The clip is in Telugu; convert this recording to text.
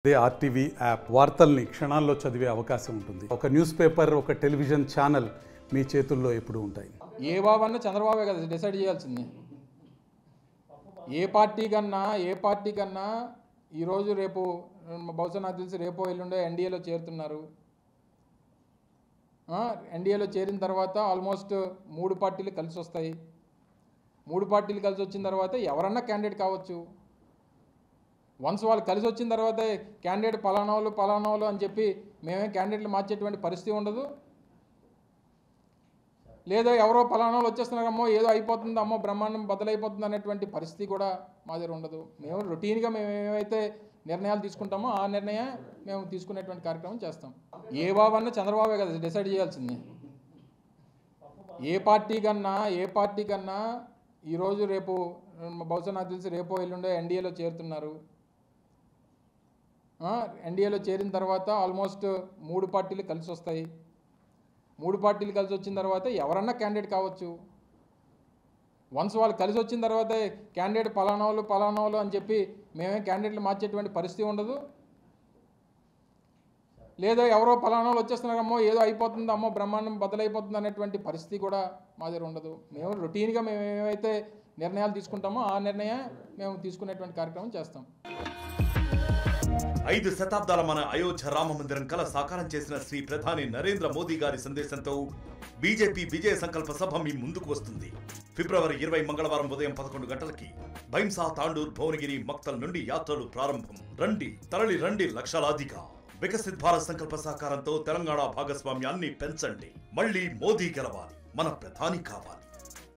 అదే ఆర్టీవీ యాప్ వార్తల్ని క్షణాల్లో చదివే అవకాశం ఉంటుంది. ఒక న్యూస్ పేపర్, ఒక టెలివిజన్ ఛానల్ మీ చేతుల్లో ఎప్పుడూ ఉంటాయి. ఏ బాబన్నా చంద్రబాబే కదా డిసైడ్ చేయాల్సింది. ఏ పార్టీ కన్నా ఈరోజు రేపు బహుశా నాకు తెలిసి రేపో ఎల్లుండో ఎన్డీఏలో చేరుతున్నారు. ఎన్డీఏలో చేరిన తర్వాత ఆల్మోస్ట్ 3 పార్టీలు కలిసి వస్తాయి. 3 పార్టీలు కలిసి వచ్చిన తర్వాత ఎవరన్నా క్యాండిడేట్ కావచ్చు. వన్స్ వాళ్ళు కలిసి వచ్చిన తర్వాత క్యాండిడేట్ పలానాలు అని చెప్పి మేమే క్యాండిడేట్లు మార్చేటువంటి పరిస్థితి ఉండదు. లేదా ఎవరో పలానాలు వచ్చేస్తున్నారమ్మో ఏదో అయిపోతుంది, అమ్మో బ్రహ్మాండం బదులైపోతుంది అనేటువంటి పరిస్థితి కూడా మా దగ్గర ఉండదు. మేము రొటీన్గా మేము ఏమైతే నిర్ణయాలు తీసుకుంటామో ఆ నిర్ణయం మేము తీసుకునేటువంటి కార్యక్రమం చేస్తాం. ఏ బాబన్నా చంద్రబాబే కదా డిసైడ్ చేయాల్సింది. ఏ పార్టీ కన్నా ఈరోజు రేపు బహుశా నాకు తెలిసి రేపో ఎల్లుండో ఎన్డీఏలో చేరుతున్నారు. ఎన్డీఏలో చేరిన తర్వాత ఆల్మోస్ట్ 3 పార్టీలు కలిసి వస్తాయి. 3 పార్టీలు కలిసి వచ్చిన తర్వాత ఎవరన్నా క్యాండిడేట్ కావచ్చు. వన్స్ వాళ్ళు కలిసి వచ్చిన తర్వాత క్యాండిడేట్ పలానాలు అని చెప్పి మేమే క్యాండిడేట్లు మార్చేటువంటి పరిస్థితి ఉండదు. లేదా ఎవరో పలానాలు వచ్చేస్తున్నారమ్మో ఏదో అయిపోతుంది, అమ్మో బ్రహ్మాండం బదులైపోతుంది అనేటువంటి పరిస్థితి కూడా మా దగ్గర ఉండదు. మేము రొటీన్గా మేము ఏమైతే నిర్ణయాలు తీసుకుంటామో ఆ నిర్ణయం మేము తీసుకునేటువంటి కార్యక్రమం చేస్తాం. 5 శతాబ్దాల మన అయోధ్య రామ మందిరం కల సాకారం చేసిన శ్రీ ప్రధాని నరేంద్ర మోదీ గారి సందేశంతో బీజేపీ విజయ సంకల్ప సభ మీ ముందుకు వస్తుంది. ఫిబ్రవరి 20 మంగళవారం ఉదయం 11 గంటలకి భైంసా, తాండూర్, భువనగిరి, మక్తల్ నుండి యాత్రలు ప్రారంభం. తరలి రండి లక్షలాదిగా. వికసిత్ భారత్ సంకల్ప సాకారంతో తెలంగాణ భాగస్వామ్యాన్ని పెంచండి. మళ్ళీ మోదీ గెలవాలి, మన ప్రధాని కావాలి.